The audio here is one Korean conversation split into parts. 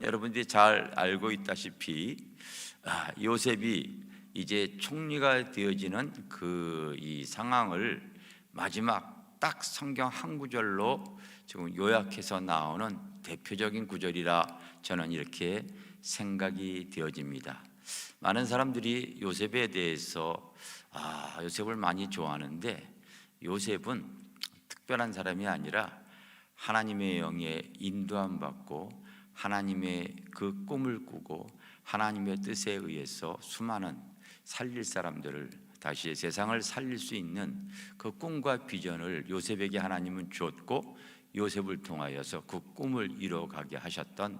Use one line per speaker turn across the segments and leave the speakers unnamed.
여러분들이 잘 알고 있다시피 요셉이 이제 총리가 되어지는 이 상황을 마지막 딱 성경 한 구절로 지금 요약해서 나오는 대표적인 구절이라 저는 이렇게 생각이 되어집니다. 많은 사람들이 요셉에 대해서 요셉을 많이 좋아하는데, 요셉은 특별한 사람이 아니라 하나님의 영에 인도함 받고 하나님의 그 꿈을 꾸고 하나님의 뜻에 의해서 수많은 살릴 사람들을 다시 세상을 살릴 수 있는 그 꿈과 비전을 요셉에게 하나님은 주었고, 요셉을 통하여서 그 꿈을 이뤄가게 하셨던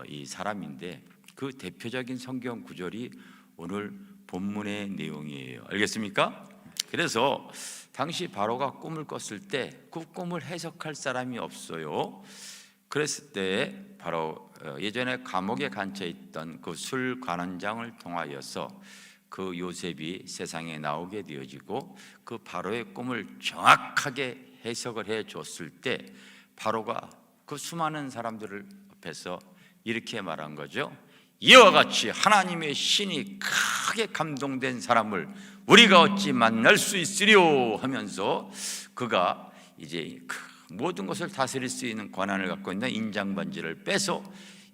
이 사람인데, 그 대표적인 성경 구절이 오늘 본문의 내용이에요. 알겠습니까? 그래서 당시 바로가 꿈을 꿨을 때 그 꿈을 해석할 사람이 없어요. 그랬을 때 바로 예전에 감옥에 갇혀 있던 그 술관원장을 통하여서 그 요셉이 세상에 나오게 되어지고, 그 바로의 꿈을 정확하게 해석을 해 줬을 때 바로가 그 수많은 사람들을 앞에서 이렇게 말한 거죠. 이와 같이 하나님의 신이 크게 감동된 사람을 우리가 어찌 만날 수 있으리요 하면서, 그가 이제 모든 것을 다스릴 수 있는 권한을 갖고 있는 인장반지를 빼서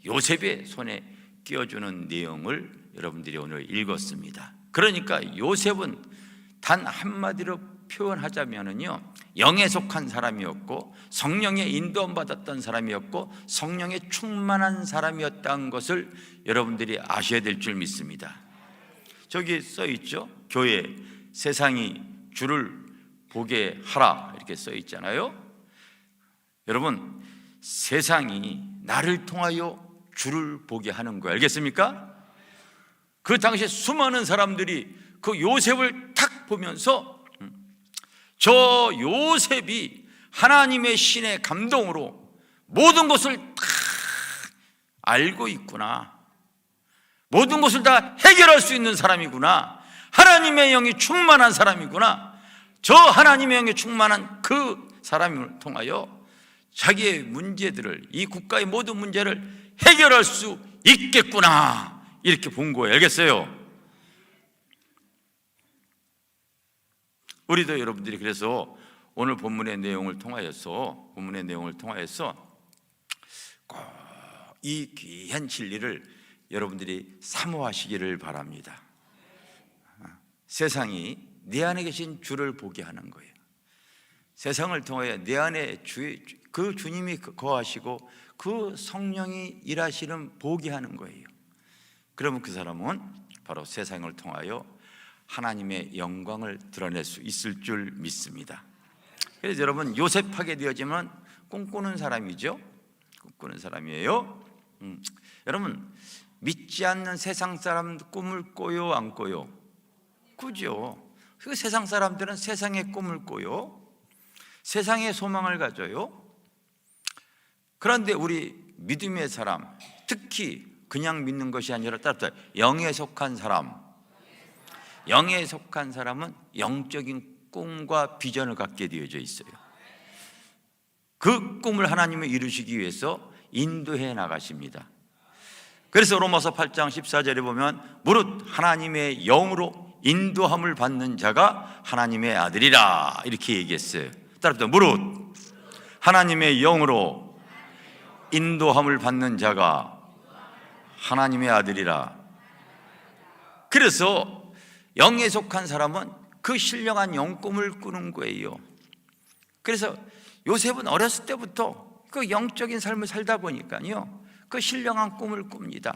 요셉의 손에 끼워주는 내용을 여러분들이 오늘 읽었습니다. 그러니까 요셉은 단 한마디로 표현하자면요, 영에 속한 사람이었고 성령의 인도함 받았던 사람이었고 성령에 충만한 사람이었다는 것을 여러분들이 아셔야 될 줄 믿습니다. 저기 써 있죠. 교회 세상이 주를 보게 하라 이렇게 써 있잖아요. 여러분, 세상이 나를 통하여 주를 보게 하는 거예요. 알겠습니까? 그 당시에 수많은 사람들이 그 요셉을 탁 보면서 저 요셉이 하나님의 신의 감동으로 모든 것을 다 알고 있구나, 모든 것을 다 해결할 수 있는 사람이구나, 하나님의 영이 충만한 사람이구나, 저 하나님의 영이 충만한 그 사람을 통하여 자기의 문제들을, 이 국가의 모든 문제를 해결할 수 있겠구나, 이렇게 본 거예요. 알겠어요? 우리도 여러분들이 그래서 오늘 본문의 내용을 통하여서 꼭 이 귀한 진리를 여러분들이 사모하시기를 바랍니다. 세상이 내 안에 계신 주를 보게 하는 거예요. 세상을 통하여 내 안에 그 주님이 거하시고 그 성령이 일하시는 보게 하는 거예요. 그러면 그 사람은 바로 세상을 통하여 하나님의 영광을 드러낼 수 있을 줄 믿습니다. 그래서 여러분, 요셉하게 되어지면 꿈꾸는 사람이죠. 꿈꾸는 사람이에요. 여러분, 믿지 않는 세상 사람 꿈을 꿔요, 안 꿔요? 꾸죠. 그 세상 사람들은 세상의 꿈을 꿔요. 세상의 소망을 가져요. 그런데 우리 믿음의 사람, 특히 그냥 믿는 것이 아니라 따뜻한 영에 속한 사람, 영에 속한 사람은 영적인 꿈과 비전을 갖게 되어져 있어요. 그 꿈을 하나님을 이루시기 위해서 인도해 나가십니다. 그래서 로마서 8장 14절에 보면 무릇 하나님의 영으로 인도함을 받는 자가 하나님의 아들이라 이렇게 얘기했어요. 따라서 무릇 하나님의 영으로 인도함을 받는 자가 하나님의 아들이라. 그래서 영에 속한 사람은 그 신령한 영꿈을 꾸는 거예요. 그래서 요셉은 어렸을 때부터 그 영적인 삶을 살다 보니까요, 그 신령한 꿈을 꿉니다.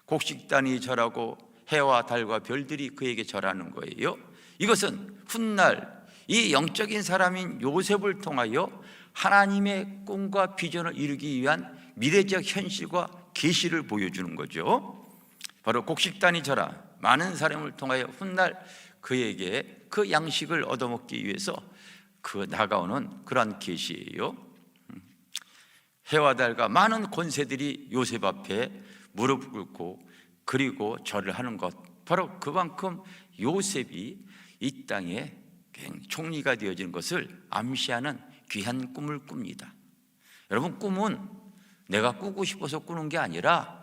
곡식단이 절하고 해와 달과 별들이 그에게 절하는 거예요. 이것은 훗날 이 영적인 사람인 요셉을 통하여 하나님의 꿈과 비전을 이루기 위한 미래적 현실과 계시를 보여주는 거죠. 바로 곡식단이 절하, 많은 사람을 통하여 훗날 그에게 그 양식을 얻어먹기 위해서 그 나가오는 그러한 계시예요. 해와 달과 많은 권세들이 요셉 앞에 무릎 꿇고 그리고 절을 하는 것, 바로 그만큼 요셉이 이 땅에 총리가 되어지는 것을 암시하는 귀한 꿈을 꿉니다. 여러분, 꿈은 내가 꾸고 싶어서 꾸는 게 아니라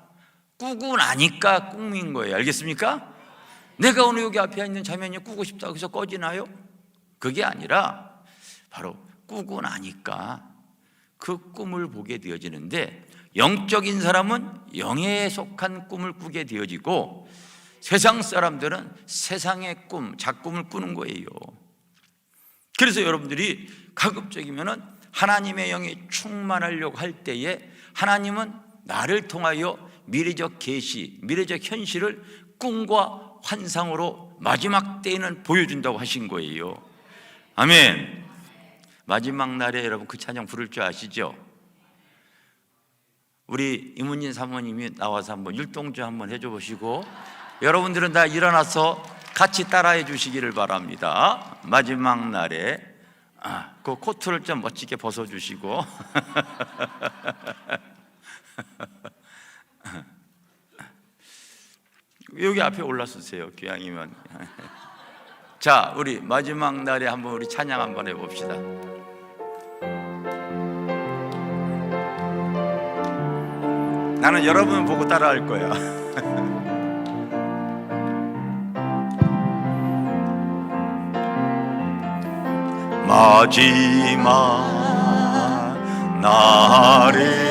꾸고 나니까 꿈인 거예요. 알겠습니까? 내가 오늘 여기 앞에 있는 자매님 꾸고 싶다고 해서 꺼지나요? 그게 아니라 바로 꾸고 나니까 그 꿈을 보게 되어지는데, 영적인 사람은 영에 속한 꿈을 꾸게 되어지고 세상 사람들은 세상의 꿈, 작꿈을 꾸는 거예요. 그래서 여러분들이 가급적이면 하나님의 영이 충만하려고 할 때에 하나님은 나를 통하여 미래적 계시, 미래적 현실을 꿈과 환상으로 마지막 때에는 보여준다고 하신 거예요. 아멘. 마지막 날에 여러분 그 찬양 부를 줄 아시죠? 우리 이문진 사모님이 나와서 한번 율동조 한번 해줘 보시고, 여러분들은 다 일어나서 같이 따라해 주시기를 바랍니다. 마지막 날에 그 코트를 좀 멋지게 벗어주시고 여기 앞에 올라서세요, 기왕이면. 자, 우리 마지막 날에 한번 우리 찬양 한번 해봅시다. 나는 여러분 보고 따라할 거야. 마지막 날에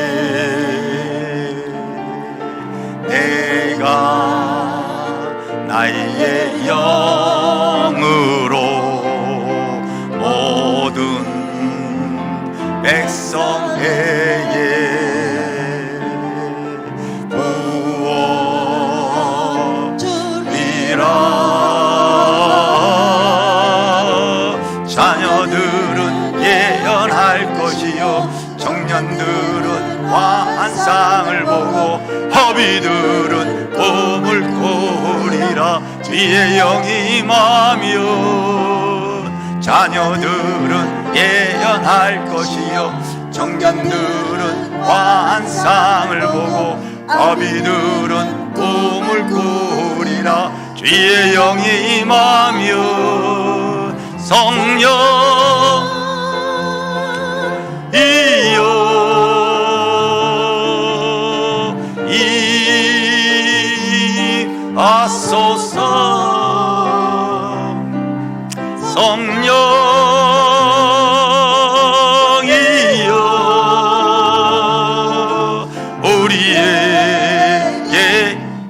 내가 나의 영으로 모든 백성에게 자녀들은 예언할 것이요 청년들은 환상을 보고 허비들은 꿈을 꾸리라. 주의 영이 임하며 자녀들은 예언할 것이요 청년들은 환상을 보고 허비들은 꿈을 꾸리라. 주의 영이 임하며 성령이여 임하소서. 성령이여 우리에게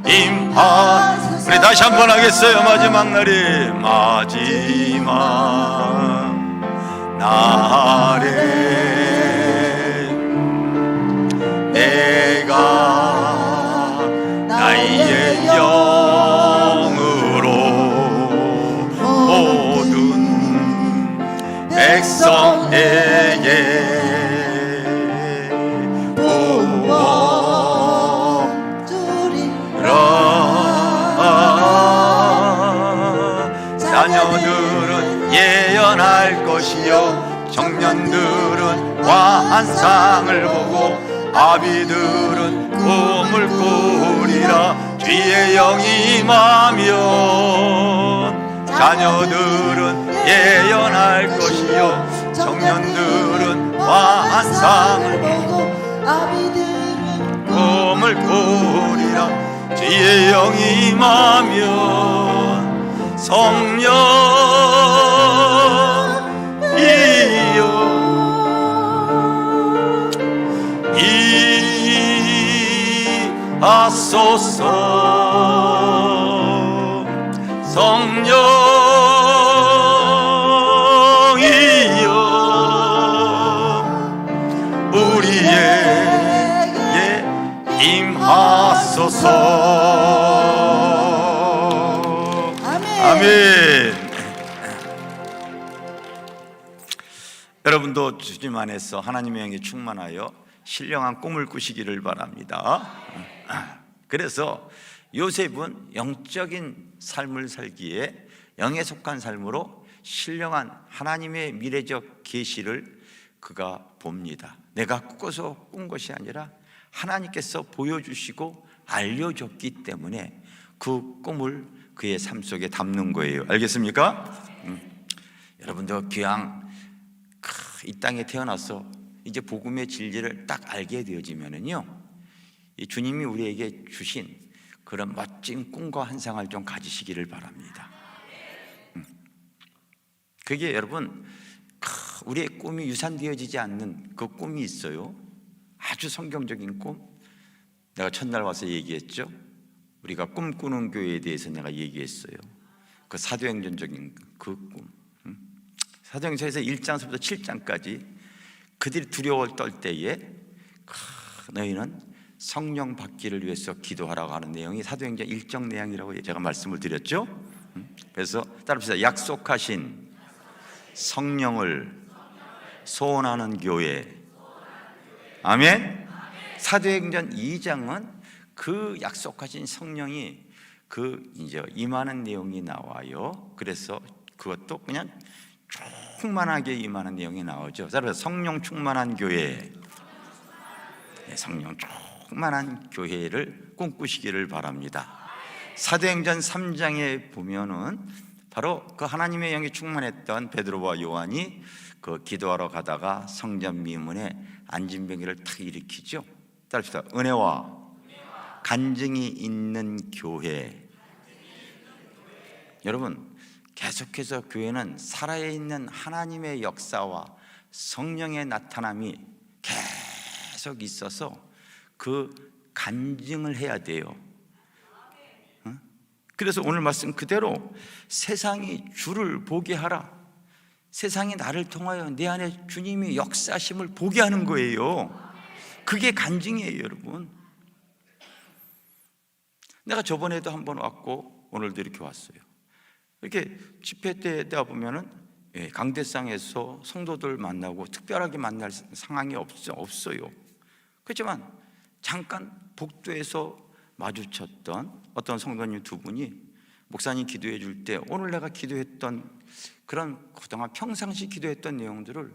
임하소서. 우리 다시 한번 하겠어요. 마지막 날에 마지막 날에 내가 나의 영으로 모든 백성에게 자녀들은 예언할 것이요 청년들은 환상을 보고 아비들은 꿈을 꾸리라. 주의 영이 임하면 자녀들은 예언할 것이요 청년들은 환상을 보고 아비들은 꿈을 꾸리라. 주의 영이 임하면 성령이여 임하소서. 성령이여 우리에게 임하소서. 아멘. 여러분도 주님 안에서 하나님의 영이 충만하여 신령한 꿈을 꾸시기를 바랍니다. 그래서 요셉은 영적인 삶을 살기에 영에 속한 삶으로 신령한 하나님의 미래적 계시를 그가 봅니다. 내가 꾸고서 꾼 것이 아니라 하나님께서 보여주시고 알려줬기 때문에 그 꿈을 그의 삶 속에 담는 거예요. 알겠습니까? 여러분도 귀양 이 땅에 태어나서 이제 복음의 진리를 딱 알게 되어지면은요, 이 주님이 우리에게 주신 그런 멋진 꿈과 환상을 좀 가지시기를 바랍니다. 그게 여러분, 우리의 꿈이 유산되어지지 않는 그 꿈이 있어요. 아주 성경적인 꿈. 내가 첫날 와서 얘기했죠. 우리가 꿈꾸는 교회에 대해서 내가 얘기했어요. 그 사도행전적인 그 꿈. 사도행전에서 1장서부터 7장까지 그들이 두려워 떨 때에 너희는 성령 받기를 위해서 기도하라고 하는 내용이 사도행전 1장 내용이라고 제가 말씀을 드렸죠. 그래서 따라합시다. 약속하신 성령을 소원하는 교회. 아멘. 사도행전 2장은 그 약속하신 성령이 그 이제 임하는 내용이 나와요. 그래서 그것도 그냥 충만하게 임하는 내용이 나오죠. 그래서 성령 충만한 교회, 성령 충만한 교회를 꿈꾸시기를 바랍니다. 사도행전 3장에 보면은 바로 그 하나님의 영이 충만했던 베드로와 요한이 그 기도하러 가다가 성전 미문에 안진병기를 탁 일으키죠. 따릅시다. 은혜와 간증이 있는 교회. 여러분, 계속해서 교회는 살아있는 하나님의 역사와 성령의 나타남이 계속 있어서 그 간증을 해야 돼요. 그래서 오늘 말씀 그대로 세상이 주를 보게 하라. 세상이 나를 통하여 내 안에 주님의 역사심을 보게 하는 거예요. 그게 간증이에요, 여러분. 내가 저번에도 한번 왔고 오늘도 이렇게 왔어요. 이렇게 집회 때다 보면은 강대상에서 성도들 만나고 특별하게 만날 상황이 없어요. 그렇지만 잠깐 복도에서 마주쳤던 어떤 성도님 두 분이 목사님 기도해 줄 때 오늘 내가 기도했던 그런 그동안 평상시 기도했던 내용들을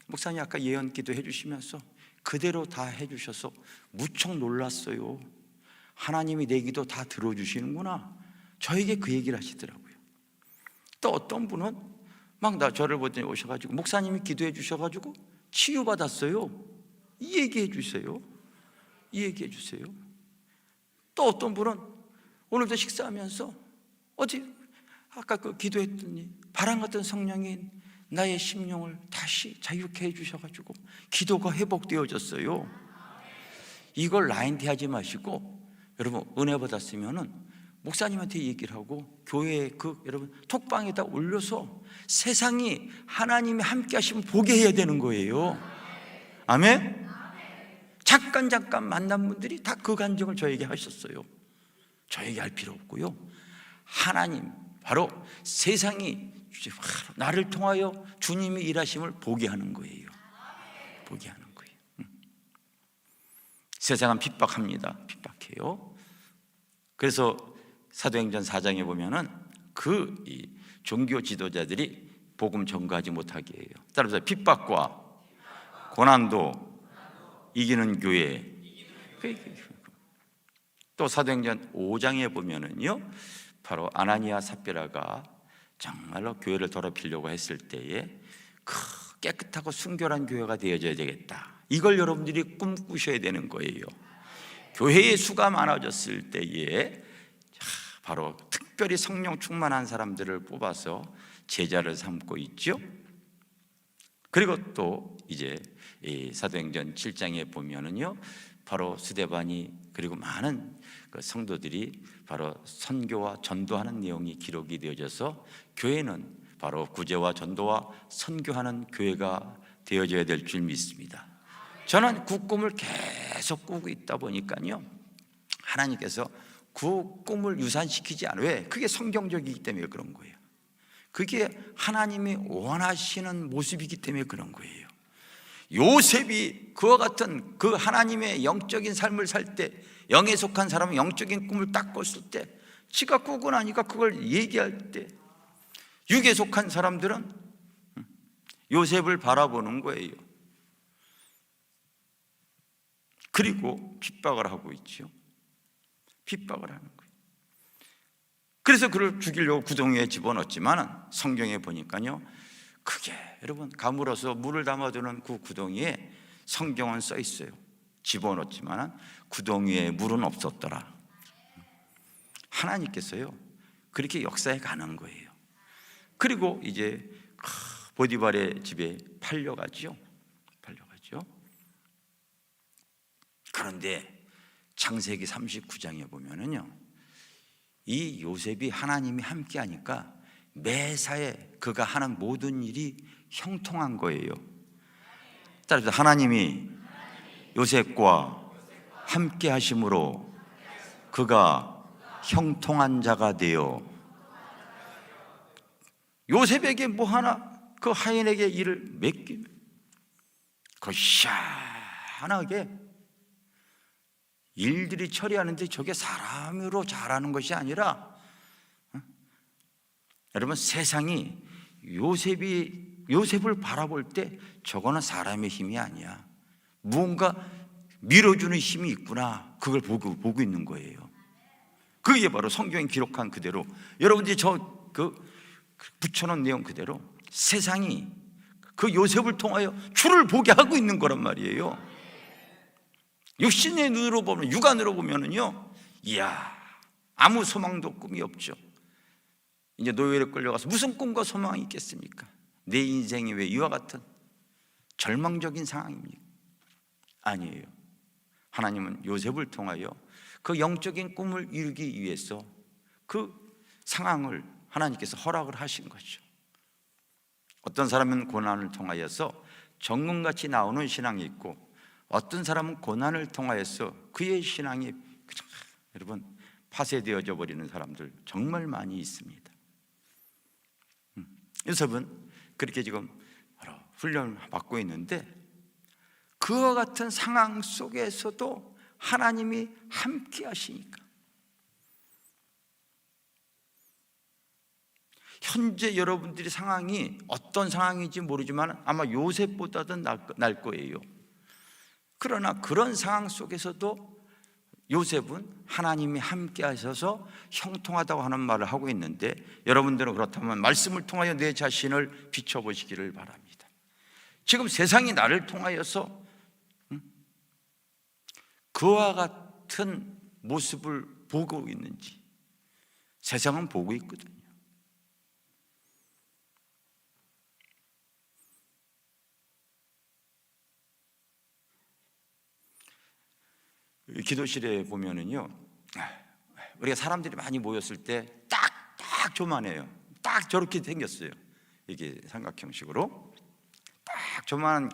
목사님 아까 예언 기도해 주시면서 그대로 다 해주셔서 무척 놀랐어요. 하나님이 내 기도 다 들어주시는구나. 저에게 그 얘기를 하시더라고요. 또 어떤 분은 막 저를 보더니 오셔가지고 목사님이 기도해 주셔가지고 치유받았어요. 이 얘기해 주세요. 이 얘기해 주세요. 또 어떤 분은 오늘도 식사하면서 어제 아까 그 기도했더니 바람 같은 성령이 나의 심령을 다시 자유케 해주셔가지고 기도가 회복되어졌어요. 이걸 나한테 하지 마시고 여러분 은혜 받았으면은 목사님한테 얘기를 하고 교회에 여러분 톡방에다 올려서 세상이 하나님이 함께 하시면 보게 해야 되는 거예요. 아멘. 잠깐 만난 분들이 다 그 간증을 저에게 하셨어요. 저에게 할 필요 없고요. 하나님 바로 세상이 나를 통하여 주님이 일하심을 보게 하는 거예요. 보게 하는 거예요. 세상은 핍박합니다. 핍박해요. 그래서 사도행전 4장에 보면은 이 종교 지도자들이 복음 전가하지 못하게 해요. 따라서 핍박과 고난도 이기는 교회. 또 사도행전 5장에 보면은요, 바로 아나니아 삽비라가 정말로 교회를 더럽히려고 했을 때에 깨끗하고 순결한 교회가 되어져야 되겠다. 이걸 여러분들이 꿈꾸셔야 되는 거예요. 교회의 수가 많아졌을 때에 바로 특별히 성령 충만한 사람들을 뽑아서 제자를 삼고 있죠. 그리고 또 이제 이 사도행전 7장에 보면은요, 바로 스데반이 그리고 많은 그 성도들이 바로 선교와 전도하는 내용이 기록이 되어져서 교회는 바로 구제와 전도와 선교하는 교회가 되어져야 될 줄 믿습니다. 저는 그 꿈을 계속 꾸고 있다 보니까요, 하나님께서 그 꿈을 유산시키지 않아요. 왜? 그게 성경적이기 때문에 그런 거예요. 그게 하나님이 원하시는 모습이기 때문에 그런 거예요. 요셉이 그와 같은 그 하나님의 영적인 삶을 살 때, 영에 속한 사람은 영적인 꿈을 딱 꿨을 때, 지가 꾸고 나니까 그걸 얘기할 때, 육에 속한 사람들은 요셉을 바라보는 거예요. 그리고 핍박을 하고 있죠. 핍박을 하는 거예요. 그래서 그를 죽이려고 구덩이에 집어넣었지만 성경에 보니까요, 그게 여러분 가물어서 물을 담아두는 그 구덩이에 성경은 써 있어요. 집어넣었지만 구덩이에 물은 없었더라. 하나님께서요 그렇게 역사에 가는 거예요. 그리고 이제 보디발의 집에 팔려가죠. 그런데 창세기 39장에 보면은요, 이 요셉이 하나님이 함께하니까 매사에 그가 하는 모든 일이 형통한 거예요. 따라서 하나님이 요셉과 함께 하심으로 그가 형통한 자가 되어 요셉에게 뭐 하나 그 하인에게 일을 맡기면 그 희한하게 일들이 처리하는데 저게 사람으로 잘하는 것이 아니라 여러분 세상이 요셉을 바라볼 때 저거는 사람의 힘이 아니야. 무언가 밀어주는 힘이 있구나. 그걸 보고 있는 거예요. 그게 바로 성경에 기록한 그대로 여러분들이 붙여놓은 내용 그대로 세상이 그 요셉을 통하여 주를 보게 하고 있는 거란 말이에요. 육신의 눈으로 보면, 육안으로 보면은요, 이야, 아무 소망도 꿈이 없죠. 이제 노예에 끌려가서 무슨 꿈과 소망이 있겠습니까? 내 인생이 왜 이와 같은 절망적인 상황입니까? 아니에요. 하나님은 요셉을 통하여 그 영적인 꿈을 이루기 위해서 그 상황을 하나님께서 허락을 하신 거죠. 어떤 사람은 고난을 통하여서 정금같이 나오는 신앙이 있고 어떤 사람은 고난을 통하여서 그의 신앙이 여러분 파쇄되어져 버리는 사람들 정말 많이 있습니다. 요셉은 그렇게 지금 훈련을 받고 있는데 그와 같은 상황 속에서도 하나님이 함께 하시니까 현재 여러분들의 상황이 어떤 상황인지 모르지만 아마 요셉보다도 날 거예요. 그러나 그런 상황 속에서도 요셉은 하나님이 함께 하셔서 형통하다고 하는 말을 하고 있는데 여러분들은 그렇다면 말씀을 통하여 내 자신을 비춰보시기를 바랍니다. 지금 세상이 나를 통하여서 그와 같은 모습을 보고 있는지 세상은 보고 있거든요. 기도실에 보면은요, 우리가 사람들이 많이 모였을 때 딱 조만해요. 딱 저렇게 생겼어요. 이게 삼각형식으로 딱 조만한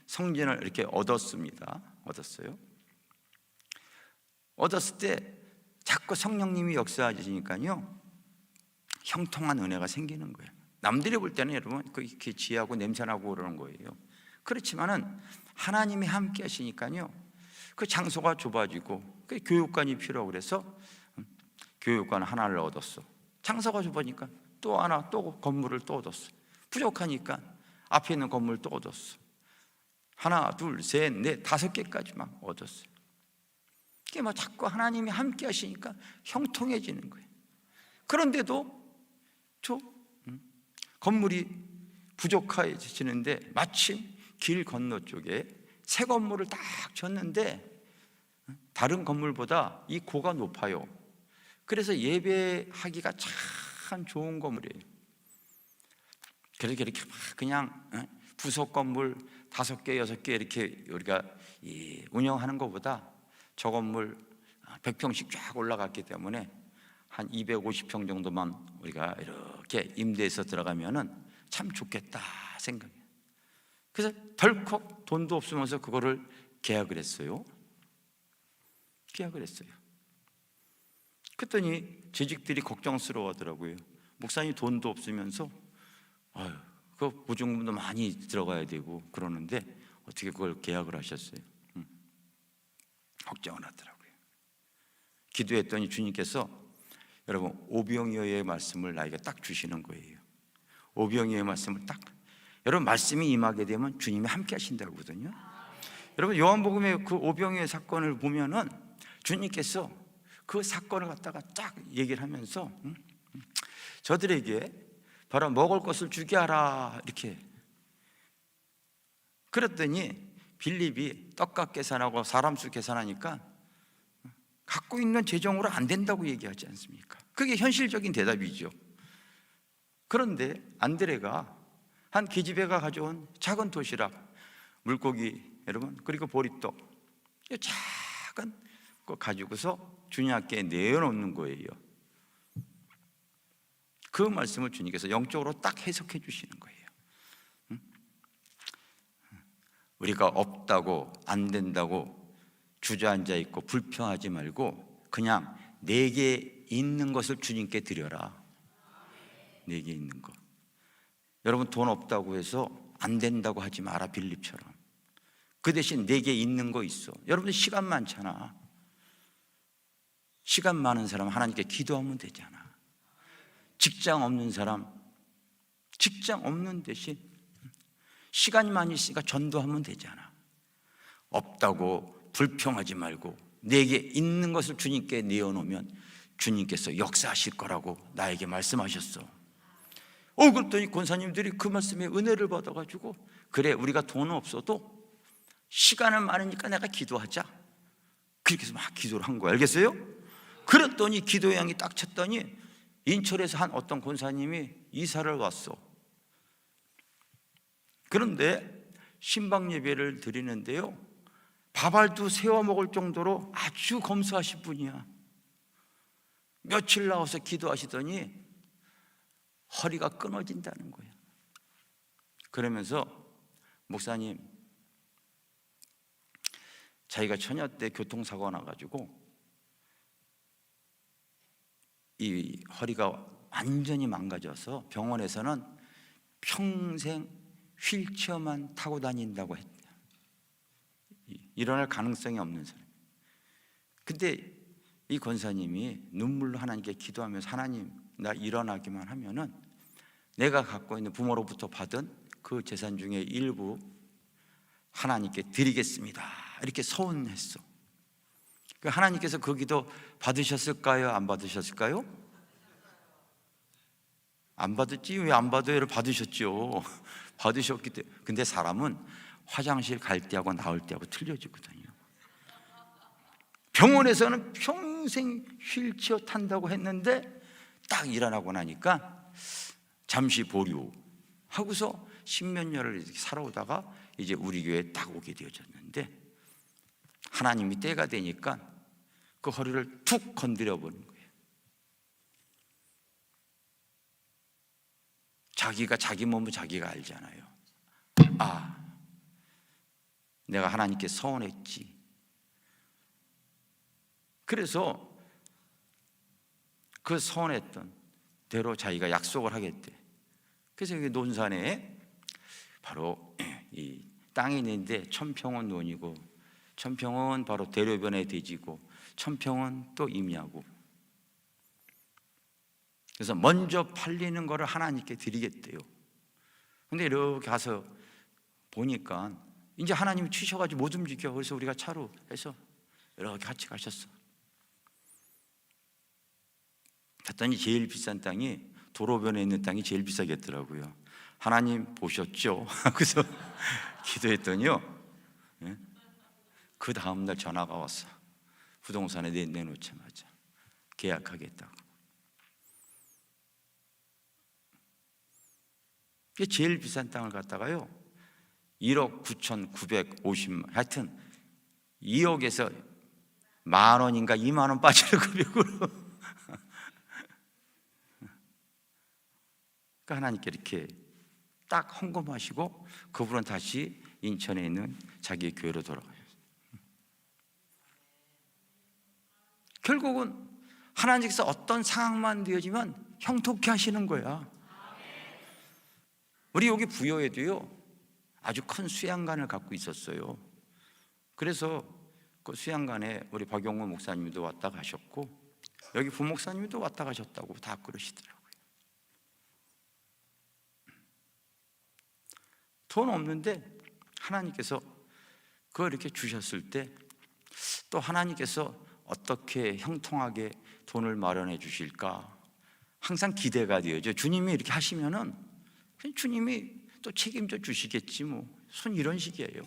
성전을 이렇게 얻었어요. 얻었을 때 자꾸 성령님이 역사하시니까요, 형통한 은혜가 생기는 거예요. 남들이 볼 때는 여러분 그렇게 지하고 냄새나고 그러는 거예요. 그렇지만은 하나님이 함께 하시니까요, 그 장소가 좁아지고 그 교육관이 필요하고 그래서 교육관 하나를 얻었어. 장소가 좁으니까 또 하나 또 건물을 또 얻었어. 부족하니까 앞에 있는 건물 또 얻었어. 하나, 둘, 셋, 넷, 5개까지 막 얻었어요. 이게 막 자꾸 하나님이 함께 하시니까 형통해지는 거예요. 그런데도 저 건물이 부족해지는데 마침 길 건너 쪽에 새 건물을 딱 졌는데 다른 건물보다 이 고가 높아요. 그래서 예배하기가 참 좋은 건물이에요. 그래서 이렇게 막 그냥 부속 건물 5개, 6개 이렇게 우리가 운영하는 것보다 저 건물 100평씩 쫙 올라갔기 때문에 한 250평 정도만 우리가 이렇게 임대해서 들어가면은 참 좋겠다 생각해요. 그래서 덜컥 돈도 없으면서 그거를 계약을 했어요. 그랬더니 재직들이 걱정스러워하더라고요. 목사님 돈도 없으면서 그 보증금도 많이 들어가야 되고 그러는데 어떻게 그걸 계약을 하셨어요? 걱정을 하더라고요. 기도했더니 주님께서 여러분 오병이어의 말씀을 나에게 딱 주시는 거예요. 오병이어의 말씀을 딱 여러분 말씀이 임하게 되면 주님이 함께 하신다고 하거든요. 여러분 요한복음의 그 오병이어 사건을 보면은 주님께서 그 사건을 갖다가 쫙 얘기를 하면서 저들에게 바로 먹을 것을 주게 하라 이렇게 그랬더니 빌립이 떡값 계산하고 사람 수 계산하니까 갖고 있는 재정으로 안 된다고 얘기하지 않습니까? 그게 현실적인 대답이죠. 그런데 안드레가 한 계집애가 가져온 작은 도시락, 물고기 여러분, 그리고 보리떡, 작은 거 가지고서 주님께 내어놓는 거예요. 그 말씀을 주님께서 영적으로 딱 해석해 주시는 거예요. 우리가 없다고 안 된다고 주저앉아 있고 불평하지 말고 그냥 내게 있는 것을 주님께 드려라. 내게 있는 것. 여러분, 돈 없다고 해서 안 된다고 하지 마라. 빌립처럼. 그 대신 내게 있는 거 있어. 여러분들 시간 많잖아. 시간 많은 사람 하나님께 기도하면 되잖아. 직장 없는 사람 직장 없는 대신 시간이 많이 있으니까 전도하면 되잖아. 없다고 불평하지 말고 내게 있는 것을 주님께 내어놓으면 주님께서 역사하실 거라고 나에게 말씀하셨어. 그랬더니 권사님들이 그 말씀에 은혜를 받아가지고, 그래, 우리가 돈은 없어도 시간은 많으니까 내가 기도하자. 그렇게 해서 막 기도를 한 거야. 알겠어요? 그랬더니 기도의 양이 딱 쳤더니 인천에서 한 어떤 권사님이 이사를 왔어. 그런데 신방 예배를 드리는데요, 밥알도 세워 먹을 정도로 아주 검소하신 분이야. 며칠 나와서 기도하시더니 허리가 끊어진다는 거예요. 그러면서 목사님, 자기가 처녀 때 교통사고가 나가지고 이 허리가 완전히 망가져서 병원에서는 평생 휠체어만 타고 다닌다고 했대요. 일어날 가능성이 없는 사람. 근데 이 권사님이 눈물로 하나님께 기도하면서, 하나님, 나 일어나기만 하면은 내가 갖고 있는 부모로부터 받은 그 재산 중에 일부 하나님께 드리겠습니다. 이렇게 서원했어. 하나님께서 그 기도 받으셨을까요? 안 받으셨을까요? 안 받았지. 왜 안 받아요? 받으셨죠. 받으셨기 때문에. 근데 사람은 화장실 갈 때하고 나올 때하고 틀려지거든요. 병원에서는 평생 휠체어 탄다고 했는데 딱 일어나고 나니까 잠시 보류하고서 십몇 년을 이렇게 살아오다가 이제 우리 교회에 딱 오게 되어졌는데, 하나님이 때가 되니까 그 허리를 툭 건드려 버린 거예요. 자기가 자기 몸을 자기가 알잖아요. 내가 하나님께 서원했지. 그래서 그 서원했던 대로 자기가 약속을 하겠대. 그래서 여기 논산에 바로 이 땅이 있는데 천평은 논이고, 천평은 바로 대로변의 대지고, 천평은 또 임야고. 그래서 먼저 팔리는 거를 하나님께 드리겠대요. 근데 이렇게 가서 보니까 이제 하나님이 치셔가지고 못 움직여. 그래서 우리가 차로 해서 이렇게 같이 가셨어. 갔더니 제일 비싼 땅이, 도로변에 있는 땅이 제일 비싸겠더라고요. 하나님 보셨죠? 그래서 기도했더니요, 그 다음날 전화가 왔어. 부동산에 내놓자마자 계약하겠다고. 제일 비싼 땅을 갖다가요 1억 9,950만, 하여튼 2억에서 만 원인가 2만 원 빠지는 금액으로 그러니까 하나님께 이렇게 딱 헌금하시고 그분은 다시 인천에 있는 자기 교회로 돌아가요. 결국은 하나님께서 어떤 상황만 되어지면 형통케 하시는 거야. 우리 여기 부여에도요 아주 큰 수양관을 갖고 있었어요. 그래서 그 수양관에 우리 박용문 목사님도 왔다 가셨고, 여기 부목사님도 왔다 가셨다고 다 그러시더라고요. 돈 없는데 하나님께서 그걸 이렇게 주셨을 때 또 하나님께서 어떻게 형통하게 돈을 마련해 주실까 항상 기대가 되어져. 주님이 이렇게 하시면은 주님이 또 책임져 주시겠지 뭐. 손 이런 식이에요.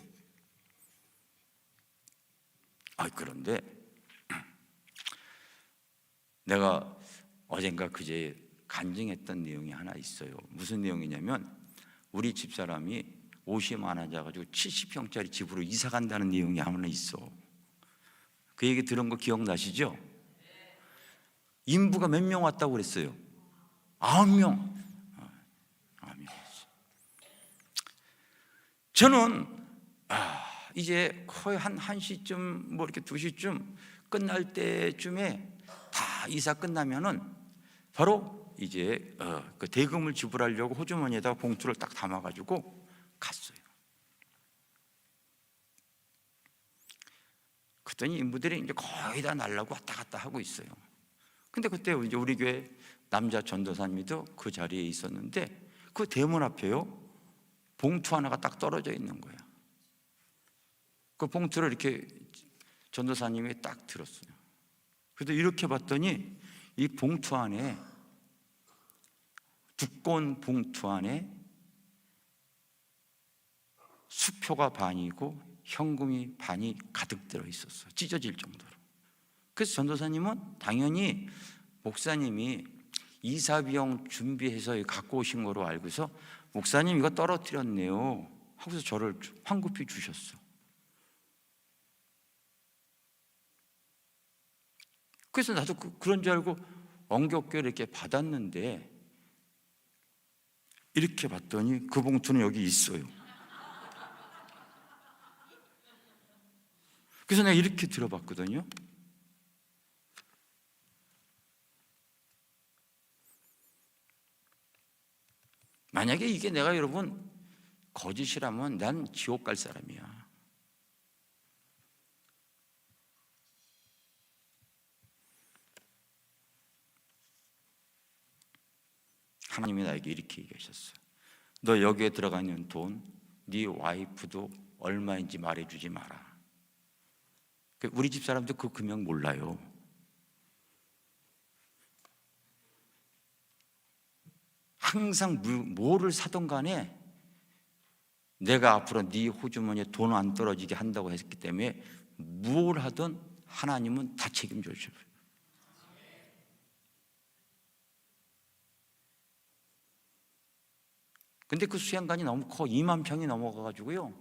그런데 내가 어젠가 그제 간증했던 내용이 하나 있어요. 무슨 내용이냐면 우리 집사람이 옷이 많아져가지고 70평짜리 집으로 이사 간다는 내용이 하나 있어. 그 얘기 들은 거 기억나시죠? 인부가 몇 명 왔다고 그랬어요? 9명. 9명. 저는 이제 거의 한 1시쯤 뭐 이렇게 2시쯤 끝날 때쯤에 다 이사 끝나면은 바로 이제 그 대금을 지불하려고 호주머니에다가 봉투를 딱 담아가지고 갔어요. 그랬더니 인부들이 이제 거의 다 날라고 왔다 갔다 하고 있어요. 근데 그때 이제 우리 교회 남자 전도사님도 그 자리에 있었는데 그 대문 앞에요, 봉투 하나가 딱 떨어져 있는 거야. 그 봉투를 이렇게 전도사님이 딱 들었어요. 그래서 이렇게 봤더니 이 봉투 안에, 두꺼운 봉투 안에 수표가 반이고 현금이 반이 가득 들어 있었어. 찢어질 정도로. 그래서 전도사님은 당연히 목사님이 이사 비용 준비해서 갖고 오신 거로 알고서 목사님 이거 떨어뜨렸네요 하고서 저를 황급히 주셨어. 그래서 나도 그런 줄 알고 엉겹게 이렇게 받았는데 이렇게 봤더니 그 봉투는 여기 있어요. 그래서 내가 이렇게 들어봤거든요. 만약에 이게 내가 여러분 거짓이라면 난 지옥 갈 사람이야. 하나님이 나에게 이렇게 얘기하셨어요. 너 여기에 들어가 있는 돈, 네 와이프도 얼마인지 말해주지 마라. 우리 집 사람도 그 금액 몰라요. 항상 뭐를 사던 간에 내가 앞으로 네 호주머니에 돈 안 떨어지게 한다고 했기 때문에 뭘 하든 하나님은 다 책임져 주셔요. 근데 그 수양관이 너무 커. 2만 평이 넘어가가지고요,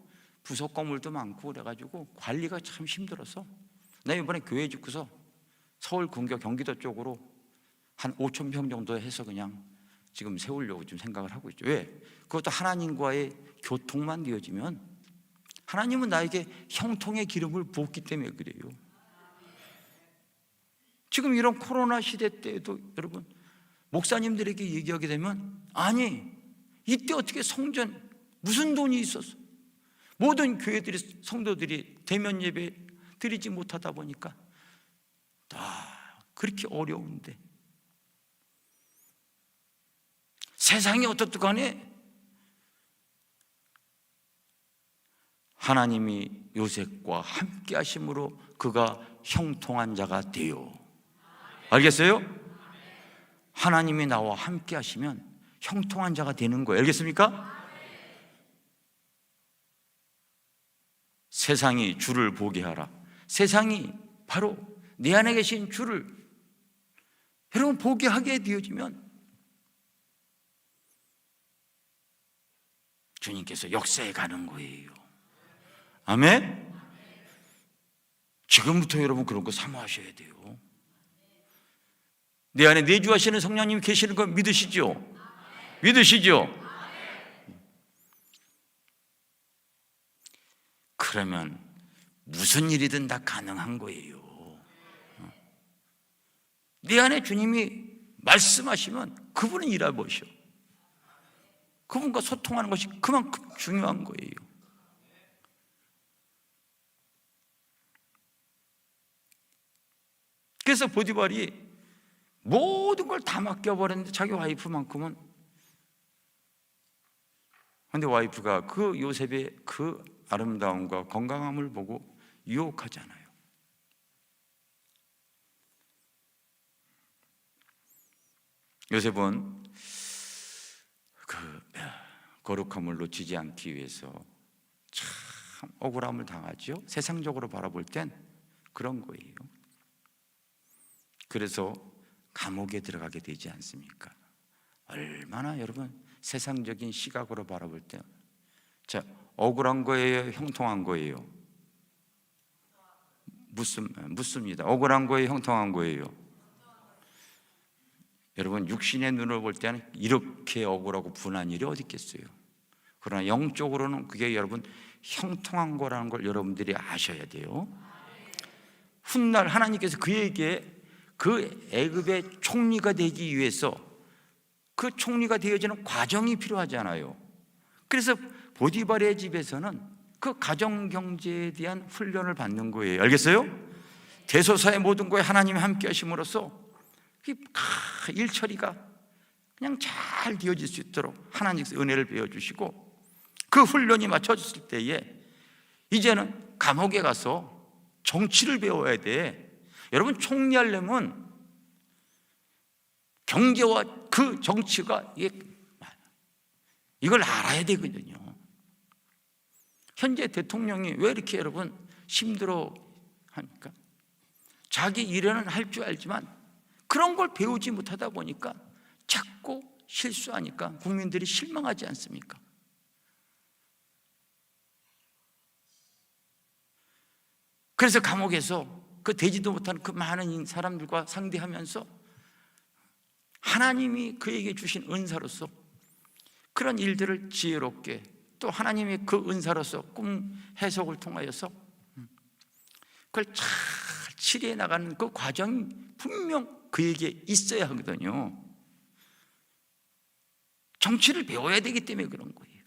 부속 건물도 많고 그래가지고 관리가 참 힘들어서 나 이번에 교회 짓고서 서울 근교 경기도 쪽으로 한 5천 평 정도 해서 그냥 지금 세우려고 좀 생각을 하고 있죠. 왜? 그것도 하나님과의 교통만 되어지면, 하나님은 나에게 형통의 기름을 부었기 때문에 그래요. 지금 이런 코로나 시대 때에도 여러분 목사님들에게 얘기하게 되면, 아니 이때 어떻게 성전 무슨 돈이 있었어? 모든 교회들이, 성도들이 대면 예배 드리지 못하다 보니까 다 그렇게 어려운데, 세상이 어떻든 간에 하나님이 요셉과 함께 하심으로 그가 형통한 자가 되요. 알겠어요? 하나님이 나와 함께 하시면 형통한 자가 되는 거예요. 알겠습니까? 세상이 주를 보게 하라. 세상이 바로 내 안에 계신 주를 여러분 보게 하게 되어지면 주님께서 역사에 가는 거예요. 아멘? 지금부터 여러분 그런 거 사모하셔야 돼요. 내 안에 내주하시는 성령님이 계시는 거 믿으시죠? 믿으시죠? 그러면 무슨 일이든 다 가능한 거예요. 내 안에 주님이 말씀하시면 그분은 일하셔. 그분과 소통하는 것이 그만큼 중요한 거예요. 그래서 보디발이 모든 걸 다 맡겨버렸는데 자기 와이프만큼은, 근데 와이프가 그 요셉의 그 아름다움과 건강함을 보고 유혹하잖아요. 요셉은 그 거룩함을 놓치지 않기 위해서 참 억울함을 당하죠. 세상적으로 바라볼 땐 그런 거예요. 그래서 감옥에 들어가게 되지 않습니까? 얼마나 여러분 세상적인 시각으로 바라볼 때, 자, 억울한 거예요, 형통한 거예요? 묻습니다. 억울한 거예요, 형통한 거예요? 여러분 육신의 눈으로 볼 때는 이렇게 억울하고 분한 일이 어디 있겠어요? 그러나 영적으로는 그게 여러분 형통한 거라는 걸 여러분들이 아셔야 돼요. 훗날 하나님께서 그에게 그 애굽의 총리가 되기 위해서 그 총리가 되어지는 과정이 필요하잖아요. 그래서 보디발의 집에서는 그 가정 경제에 대한 훈련을 받는 거예요. 알겠어요? 대소사의 모든 거에 하나님이 함께 하심으로써 일처리가 그냥 잘 되어질 수 있도록 하나님께서 은혜를 베어주시고, 그 훈련이 맞춰졌을 때에 이제는 감옥에 가서 정치를 배워야 돼. 여러분 총리하려면 경제와 그 정치가 이걸 알아야 되거든요. 현재 대통령이 왜 이렇게 여러분 힘들어 합니까? 자기 일에는 할 줄 알지만 그런 걸 배우지 못하다 보니까 자꾸 실수하니까 국민들이 실망하지 않습니까? 그래서 감옥에서 그 되지도 못하는 그 많은 사람들과 상대하면서 하나님이 그에게 주신 은사로서 그런 일들을 지혜롭게, 또 하나님의 그 은사로서 꿈 해석을 통하여서 그걸 잘 치리해 나가는 그 과정이 분명 그에게 있어야 하거든요. 정치를 배워야 되기 때문에 그런 거예요.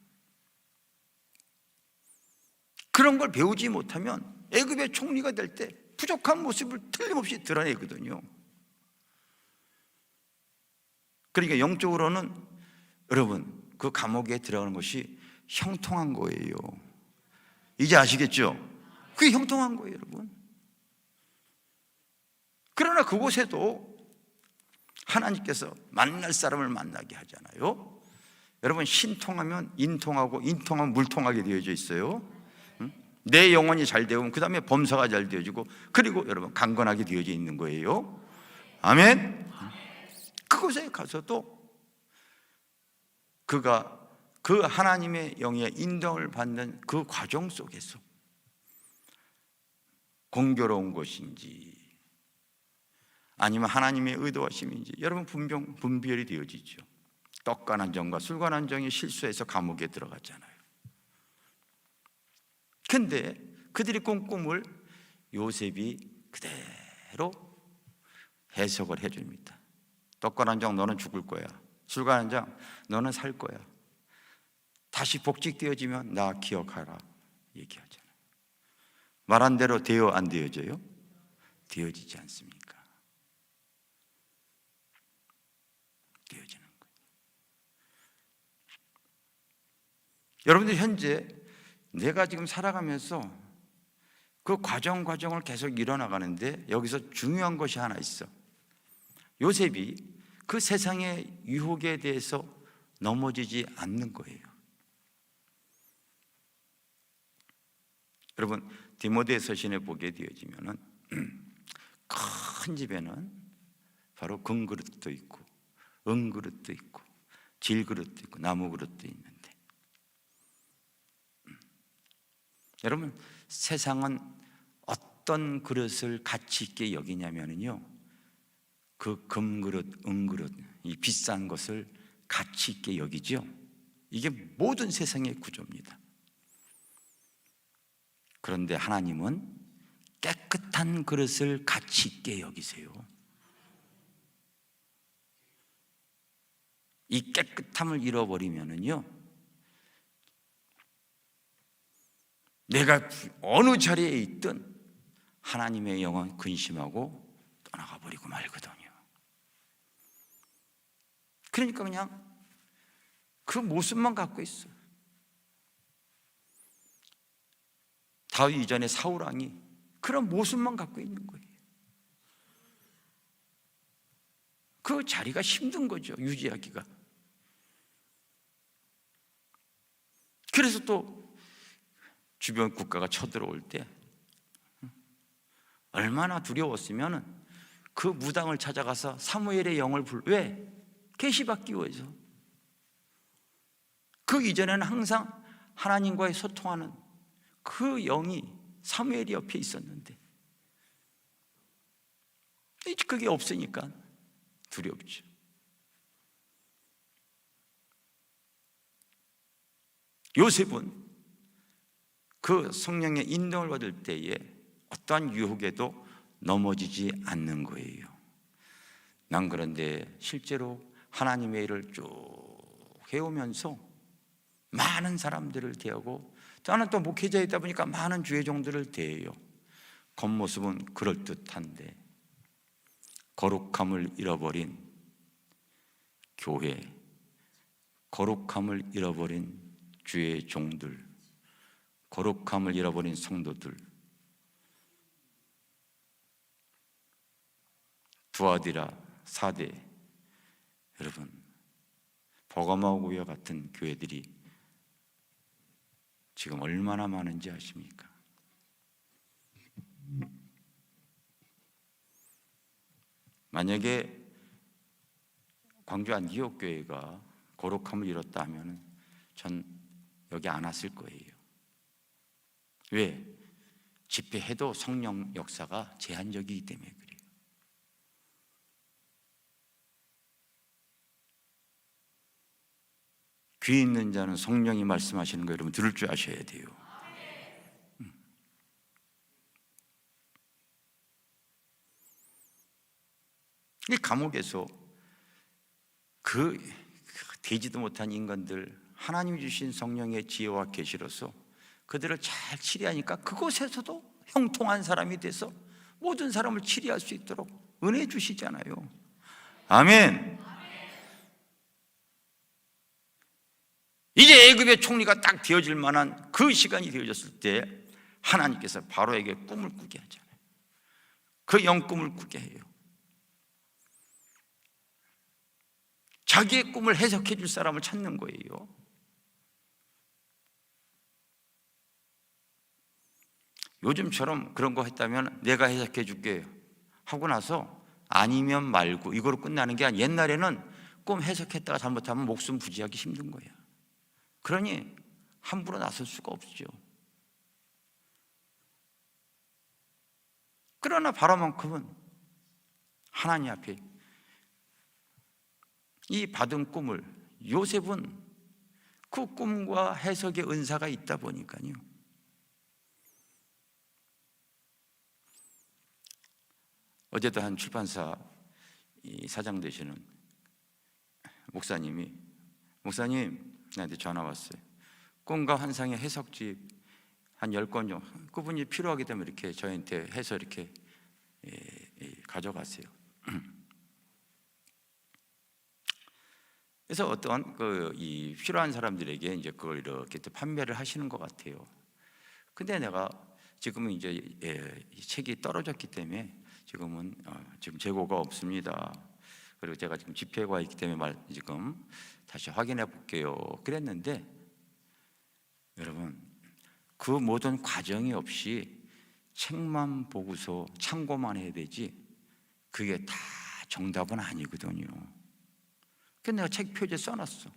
그런 걸 배우지 못하면 애굽의 총리가 될 때 부족한 모습을 틀림없이 드러내거든요. 그러니까 영적으로는 여러분 그 감옥에 들어가는 것이 형통한 거예요. 이제 아시겠죠? 그게 형통한 거예요, 여러분. 그러나 그곳에도 하나님께서 만날 사람을 만나게 하잖아요. 여러분 신통하면 인통하고 인통하면 물통하게 되어져 있어요. 내 영혼이 잘 되면 그 다음에 범사가 잘 되어지고, 그리고 여러분 강건하게 되어져 있는 거예요. 아멘. 그곳에 가서도 그가 그 하나님의 영의 인도를 받는 그 과정 속에서 공교로운 것인지 아니면 하나님의 의도하심인지 여러분 분별이 되어지죠. 떡간 정과 술간 정이 실수해서 감옥에 들어갔잖아요. 근데 그들이 꾼 꿈을 요셉이 그대로 해석을 해줍니다. 떡간 정 너는 죽을 거야. 술간 정 너는 살 거야. 다시 복직되어지면 나 기억하라 얘기하잖아요. 말한 대로 되어 안 되어져요? 되어지지 않습니까? 되어지는 거예요. 여러분들 현재 내가 지금 살아가면서 그 과정을 계속 이뤄나가는데 여기서 중요한 것이 하나 있어. 요셉이 그 세상의 유혹에 대해서 넘어지지 않는 거예요. 여러분 디모데서신에 보게 되어지면은 큰 집에는 바로 금그릇도 있고 은그릇도 있고 질그릇도 있고 나무그릇도 있는데, 여러분 세상은 어떤 그릇을 가치 있게 여기냐면요, 그 금그릇, 은그릇, 이 비싼 것을 가치 있게 여기죠. 이게 모든 세상의 구조입니다. 그런데 하나님은 깨끗한 그릇을 가치 있게 여기세요. 이 깨끗함을 잃어버리면은요, 내가 어느 자리에 있든 하나님의 영은 근심하고 떠나가 버리고 말거든요. 그러니까 그냥 그 모습만 갖고 있어요. 다윗 이전에 사울 왕이 그런 모습만 갖고 있는 거예요. 그 자리가 힘든 거죠, 유지하기가. 그래서 또 주변 국가가 쳐들어올 때 얼마나 두려웠으면 그 무당을 찾아가서 사무엘의 영을 왜? 계시받기 위해서. 그 이전에는 항상 하나님과의 소통하는 그 영이 사무엘이 옆에 있었는데 그게 없으니까 두렵죠. 요셉은 그 성령의 인도를 받을 때에 어떠한 유혹에도 넘어지지 않는 거예요. 난 그런데 실제로 하나님의 일을 쭉 해오면서 많은 사람들을 대하고, 저는 또 목회자이다 보니까 많은 주의 종들을 대해요. 겉모습은 그럴듯한데 거룩함을 잃어버린 교회, 거룩함을 잃어버린 주의 종들, 거룩함을 잃어버린 성도들, 두아디라, 사대, 여러분 버가모 교회 같은 교회들이 지금 얼마나 많은지 아십니까? 만약에 광주 안디옥 교회가 거룩함을 잃었다 하면 전 여기 안 왔을 거예요. 왜? 집회해도 성령 역사가 제한적이기 때문에 그래요. 귀 있는 자는 성령이 말씀하시는 거 여러분 들을 줄 아셔야 돼요. 이 감옥에서 그 되지도 못한 인간들, 하나님이 주신 성령의 지혜와 계시로서 그들을 잘 치리하니까 그곳에서도 형통한 사람이 돼서 모든 사람을 치리할 수 있도록 은혜 주시잖아요. 아멘. 이제 애굽의 총리가 딱 되어질 만한 그 시간이 되어졌을 때 하나님께서 바로에게 꿈을 꾸게 하잖아요. 그 영꿈을 꾸게 해요. 자기의 꿈을 해석해 줄 사람을 찾는 거예요. 요즘처럼 그런 거 했다면 내가 해석해 줄게 하고 나서 아니면 말고 이거로 끝나는 게 아니라 옛날에는 꿈 해석했다가 잘못하면 목숨 부지하기 힘든 거야. 그러니 함부로 나설 수가 없죠. 그러나 바로만큼은 하나님 앞에 이 받은 꿈을, 요셉은 그 꿈과 해석의 은사가 있다 보니까요, 어제도 한 출판사 사장 되시는 목사님 나한테 전화 왔어요. 꿈과 환상의 해석집 한 10권 정도, 그분이 필요하게 되면 이렇게 저희한테 해서 이렇게 가져가세요. 그래서 어떤 이 필요한 사람들에게 이제 그걸 이렇게 판매를 하시는 것 같아요. 근데 내가 지금은 이제 이 책이 떨어졌기 때문에 지금 재고가 없습니다. 그리고 제가 지금 집회가 있기 때문에 지금 다시 확인해 볼게요. 그랬는데 여러분, 그 모든 과정이 없이 책만 보고서 참고만 해야 되지 그게 다 정답은 아니거든요. 그래서 내가 책 표지에 써놨어.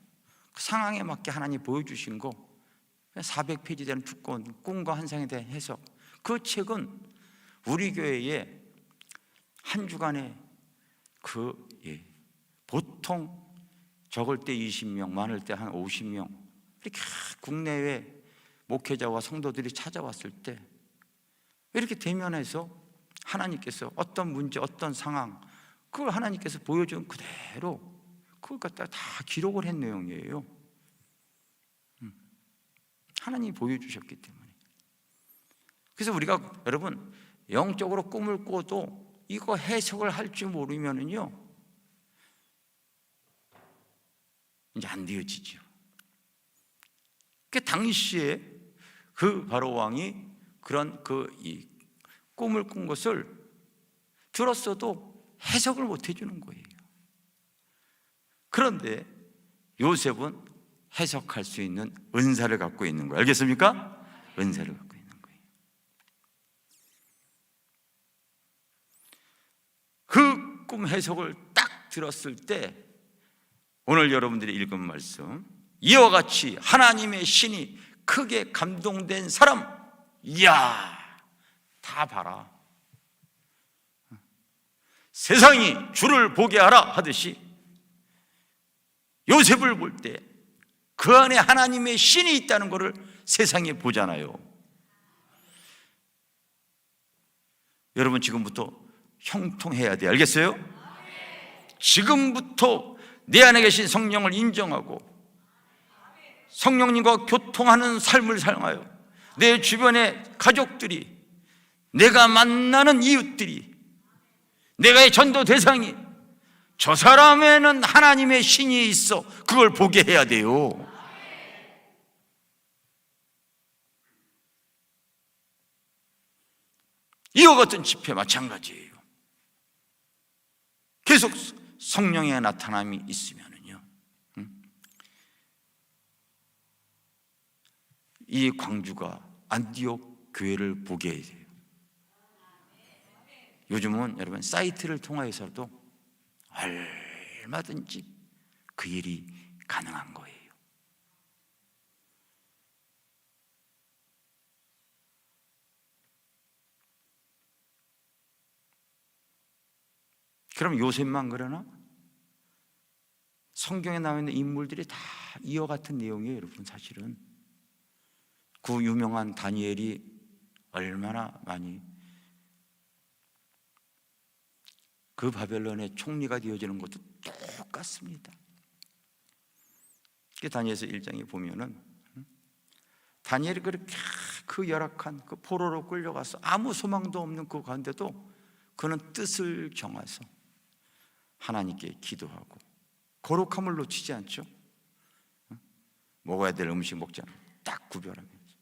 그 상황에 맞게 하나님 보여주신 거 400페이지 되는 두꺼운 꿈과 환상에 대한 해석. 그 책은 우리 교회에 한 주간에 보통 적을 때 20명, 많을 때 한 50명 이렇게 국내외 목회자와 성도들이 찾아왔을 때 이렇게 대면해서 하나님께서 어떤 문제, 어떤 상황, 그걸 하나님께서 보여준 그대로 그걸 갖다 다 기록을 한 내용이에요. 하나님이 보여주셨기 때문에. 그래서 우리가 여러분 영적으로 꿈을 꿔도 이거 해석을 할 줄 모르면은요 이제 안 되어지죠. 그 당시에 그 바로 왕이 그런 이 꿈을 꾼 것을 들었어도 해석을 못 해주는 거예요. 그런데 요셉은 해석할 수 있는 은사를 갖고 있는 거예요. 알겠습니까? 은사를 갖고 있는 거예요. 꿈 해석을 딱 들었을 때 오늘 여러분들이 읽은 말씀, 이와 같이 하나님의 신이 크게 감동된 사람, 이야, 다 봐라. 세상이 주를 보게 하라 하듯이 요셉을 볼 때 그 안에 하나님의 신이 있다는 것을 세상에 보잖아요. 여러분 지금부터 형통해야 돼. 알겠어요? 지금부터 내 안에 계신 성령을 인정하고 성령님과 교통하는 삶을 살아요. 내 주변의 가족들이, 내가 만나는 이웃들이, 내가의 전도 대상이 저 사람에는 하나님의 신이 있어, 그걸 보게 해야 돼요. 이와 같은 집회 마찬가지예요. 계속 성령의 나타남이 있으면은요, 이 광주가 안디옥 교회를 보게 돼요. 요즘은 여러분 사이트를 통하여서도 얼마든지 그 일이 가능한 거예요. 그럼 요셉만 그러나? 성경에 나와 있는 인물들이 다 이와 같은 내용이에요, 여러분. 사실은 그 유명한 다니엘이 얼마나 많이 그 바벨론의 총리가 되어지는 것도 똑같습니다. 다니엘서 1장에 보면은 다니엘이 그렇게 그 열악한 그 포로로 끌려가서 아무 소망도 없는 그 가운데도 그는 뜻을 정해서 하나님께 기도하고 거룩함을 놓치지 않죠. 먹어야 될 음식 먹잖아요. 딱 구별하면서.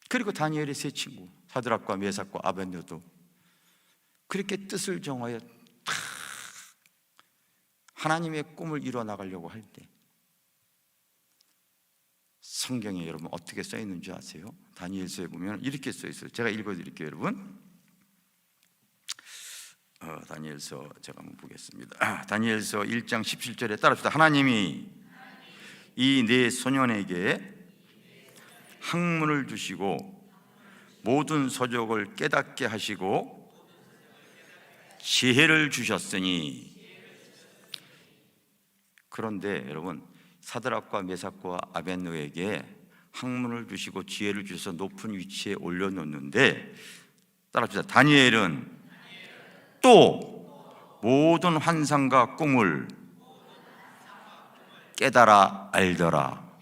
그리고 다니엘의 세 친구 사드락과 메삭과 아벤느고도 그렇게 뜻을 정하여 하나님의 꿈을 이루어 나가려고 할 때 성경에 여러분 어떻게 써 있는지 아세요? 다니엘서에 보면 이렇게 써 있어요. 제가 읽어드릴게요, 여러분. 다니엘서 제가 한번 보겠습니다. 다니엘서 1장 17절에 따릅시다. 하나님이 이 네 소년에게 학문을 주시고 모든 서적을 깨닫게 하시고 지혜를 주셨으니. 그런데 여러분 사드락과 메삭과 아벤느고에게 학문을 주시고 지혜를 주셔서 높은 위치에 올려놓는데 따라합시다. 다니엘은 또 모든 환상과 꿈을 깨달아 알더라.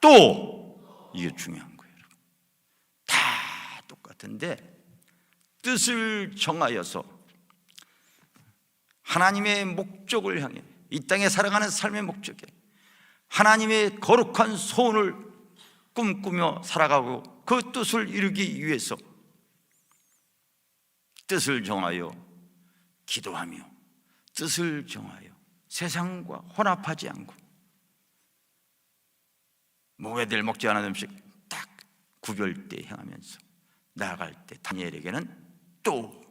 또 이게 중요한 거예요. 다 똑같은데 뜻을 정하여서 하나님의 목적을 향해 이 땅에 살아가는 삶의 목적에 하나님의 거룩한 소원을 꿈꾸며 살아가고 그 뜻을 이루기 위해서 뜻을 정하여 기도하며 뜻을 정하여 세상과 혼합하지 않고 먹어야 될 먹지 않은 음식 딱 구별되게 행하면서 나아갈 때 다니엘에게는 또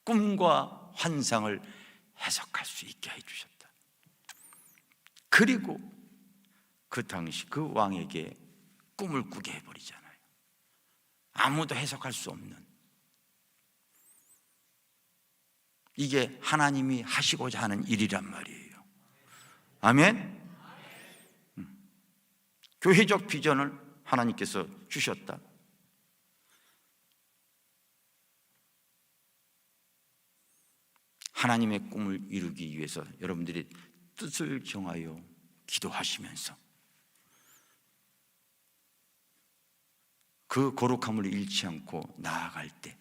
꿈과 환상을 해석할 수 있게 해주셨다. 그리고 그 당시 그 왕에게 꿈을 꾸게 해버리잖아요. 아무도 해석할 수 없는. 이게 하나님이 하시고자 하는 일이란 말이에요. 아멘. 교회적 비전을 하나님께서 주셨다. 하나님의 꿈을 이루기 위해서 여러분들이 뜻을 정하여 기도하시면서 그 거룩함을 잃지 않고 나아갈 때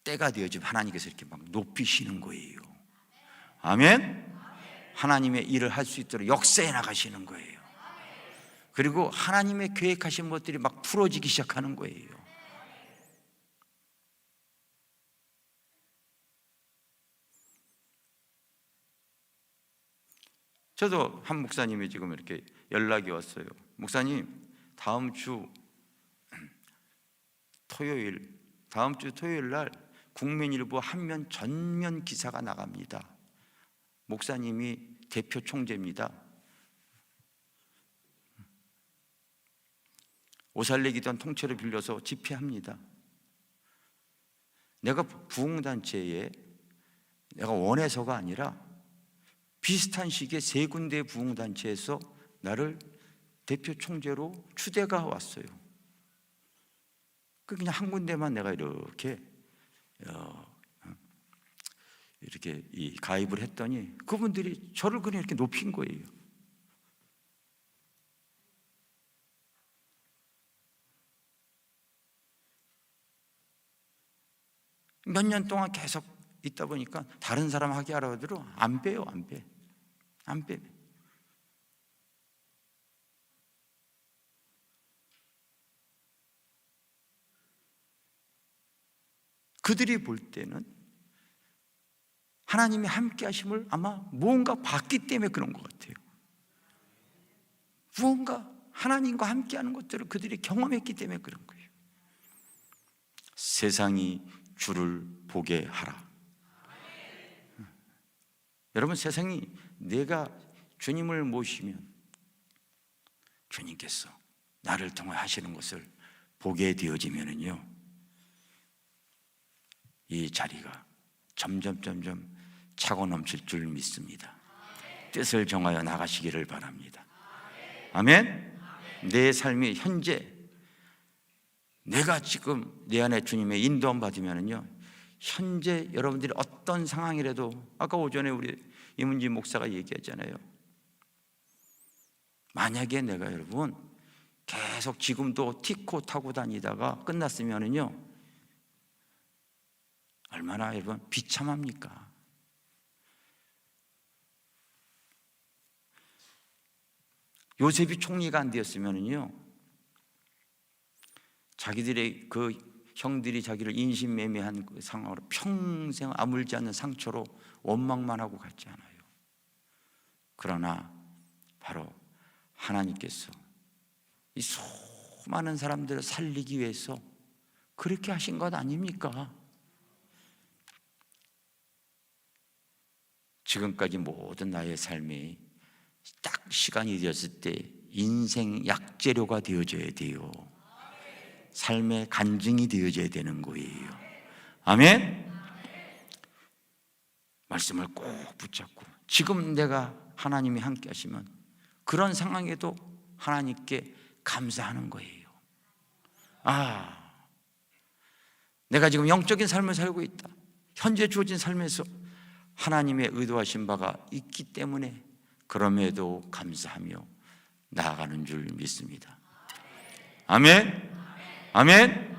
때가 되어지면 하나님께서 이렇게 막 높이시는 거예요. 아멘. 하나님의 일을 할 수 있도록 역사해 나가시는 거예요. 그리고 하나님의 계획하신 것들이 막 풀어지기 시작하는 거예요. 저도 한 목사님이 지금 이렇게 연락이 왔어요. 목사님, 다음 주 토요일, 다음 주 토요일 날 국민일보 한면 전면 기사가 나갑니다. 목사님이 대표 총재입니다. 오살레기도원 통째로 빌려서 집회합니다. 내가 부흥단체에 내가 원해서가 아니라 비슷한 시기에 세 군데의 부흥단체에서 나를 대표 총재로 추대가 왔어요. 그냥 한 군데만 내가 이렇게 가입을 했더니 그분들이 저를 그냥 이렇게 높인 거예요. 몇 년 동안 계속 있다 보니까 다른 사람 하게 하라고 안 빼요. 안 빼. 그들이 볼 때는 하나님이 함께 하심을 아마 무언가 봤기 때문에 그런 것 같아요. 무언가 하나님과 함께 하는 것들을 그들이 경험했기 때문에 그런 거예요. 세상이 주를 보게 하라. 여러분, 세상이 내가 주님을 모시면 주님께서 나를 통해 하시는 것을 보게 되어지면은요, 이 자리가 점점 차고 넘칠 줄 믿습니다. 뜻을 정하여 나가시기를 바랍니다. 아멘. 내 삶이 현재 내가 지금 내 안에 주님의 인도함 받으면은요, 현재 여러분들이 어떤 상황이라도, 아까 오전에 우리 이문지 목사가 얘기했잖아요. 만약에 내가 여러분 계속 지금도 티코 타고 다니다가 끝났으면은요, 얼마나 여러분 비참합니까? 요셉이 총리가 안 되었으면은요, 자기들의 그 형들이 자기를 인신매매한 그 상황으로 평생 아물지 않는 상처로 원망만 하고 갔지 않아요. 그러나 바로 하나님께서 이 수많은 사람들을 살리기 위해서 그렇게 하신 것 아닙니까? 지금까지 모든 나의 삶이 딱 시간이 되었을 때 인생 약재료가 되어져야 돼요. 삶의 간증이 되어져야 되는 거예요. 아멘? 말씀을 꼭 붙잡고 지금 내가 하나님이 함께 하시면 그런 상황에도 하나님께 감사하는 거예요. 내가 지금 영적인 삶을 살고 있다. 현재 주어진 삶에서 하나님의 의도하신 바가 있기 때문에 그럼에도 감사하며 나아가는 줄 믿습니다. 아멘. 아멘.